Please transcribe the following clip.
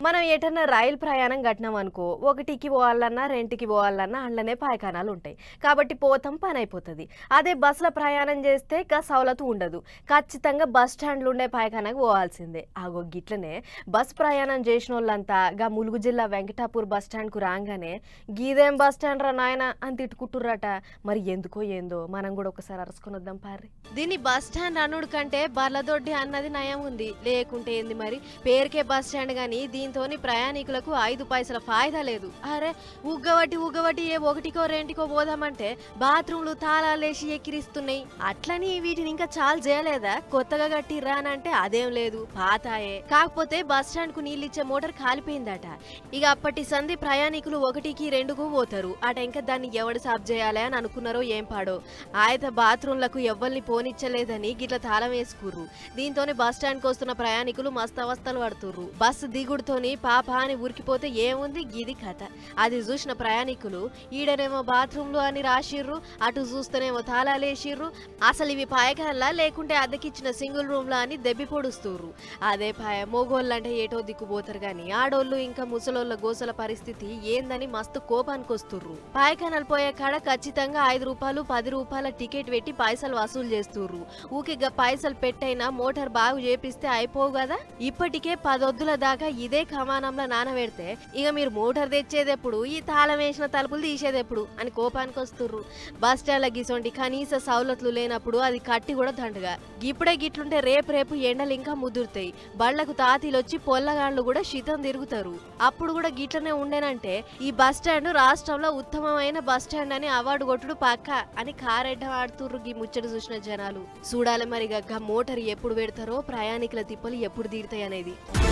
మనం ఎటన్నా రైలు ప్రయాణం కట్టినాం అనుకో, ఒకటికి పోవాలన్నా రెంట్‌కి పోవాలన్నా అందులోనే పాయఖానాలు ఉంటాయి. కాబట్టి పోతాం పని అయిపోతది. అదే బస్సులో ప్రయాణం చేస్తే సవలతు ఉండదు. ఖచ్చితంగా బస్ స్టాండ్‌లో ఉండే పాయఖానాకు పోవాల్సిందే. అగో గిట్లనే బస్ ప్రయాణం చేసినోళ్ళంతా ములుగు జిల్లా వెంకటాపూర్ బస్ స్టాండ్‌కు రాంగానే గీదేం బస్ స్టాండ్ రా నాయనా అని తిట్టుకుంటుర్రట. మరి ఎందుకో ఏందో మనం కూడా ఒకసారి అరుసుకొని వద్దాం పార్రి. దీన్ని బస్ స్టాండ్ అనుడు కంటే బర్లదొడ్డి అన్నది నయం ఉంది. లేకుంటే ఏంది మరి పేరుకే బస్ స్టాండ్ గాని దీంతోని ప్రయాణికులకు 5 పైసల ఫాయిదా లేదు. అరే ఉగ్గబట్టి ఏ ఒకటికో రెంటికో పోదామంటే బాత్రూంలు తాళాలేసి ఎక్కిరిస్తున్నాయి. అట్లని వీటిని ఇంకా చాలు చేయలేదా? కొత్తగా కట్టిర్రా అని అంటే అదేం లేదు, పాతాయే. కాకపోతే బస్ స్టాండ్ కు నీళ్ళిచ్చే మోటార్ కాలిపోయిందట. ఇక అప్పటి సంధి ప్రయాణికులు 1కి 2కు పోతారు. అట ఇంకా దాన్ని ఎవడు సాఫ్ చేయాలి అని అనుకున్నారో ఏం పాడో. ఆయత బాత్రూంలకు ఎవ్వల్ని పోనిచ్చలేదని గిట్ల తాళం వేసుకుర్రు. దీంతోనే బస్ స్టాండ్ కు వస్తున్న ప్రయాణికులు మస్తు అవస్థలు పడుతుర్రు. బస్సు దిగుడుతోని పాప అని ఉరికిపోతే ఏముంది గిది కథ. అది చూసిన ప్రయాణికులు ఈడనేమో బాత్రూంలు అని రాసిర్రు, అటు చూస్తేనేమో తాళాలేసిర్రు. అసలు ఇవి పాయకానలా లేకుంటే అద్దెకిచ్చిన సింగిల్ రూమ్ లా అని దెబ్బి పొడుస్తుర్రు. అదే పాయ మోగోళ్ళంటే ఏటో దిక్కుపోతారు గాని ఆడోళ్ళు ఇంకా ముసలోళ్ళ గోసల పరిస్థితి ఏందని మస్తు కోపానికి వస్తుర్రు. పాయకానలు పోయే కాడ ఖచ్చితంగా 5 రూపాయలు 10 రూపాయల టికెట్ పెట్టి పైసలు వసూలు చేస్తుర్రు. ఊకిగా పైసలు పెట్టైనా మోటార్ బాగు చేపిస్తే అయిపోవు కదా. ఇప్పటికే 10 దాకా ఇదే కమానంలో నానబెడితే ఇక మీరు మోటార్ తెచ్చేదెప్పుడు, ఈ తాళం వేసిన తలుపులు తీసేదెప్పుడు అని కోపానికి వస్తుర్రు. బస్ స్టాండ్ల గిసొంటి కనీస సౌలతులు లేనప్పుడు అది కట్టి కూడా దండగా. ఇప్పుడే గిట్లుంటే రేపు ఎండలు ఇంకా ముదురుతాయి. బళ్లకు తాతీలొచ్చి పొల్లగాళ్ళు కూడా శితం తిరుగుతారు. అప్పుడు కూడా గిట్లనే ఉండేనంటే ఈ బస్ స్టాండ్ రాష్ట్రంలో ఉత్తమమైన బస్ స్టాండ్ అని అవార్డు కొట్టుడు పక్క అని కారెడ్డం ఆడుతుర్రు. ఈ ముచ్చట చూసిన జనాలు చూడాలి మరిగా మోటార్ ఎప్పుడు పెడతారో, ప్రయాణికుల తిప్పలు ఎప్పుడు తీరుతాయి అనేది.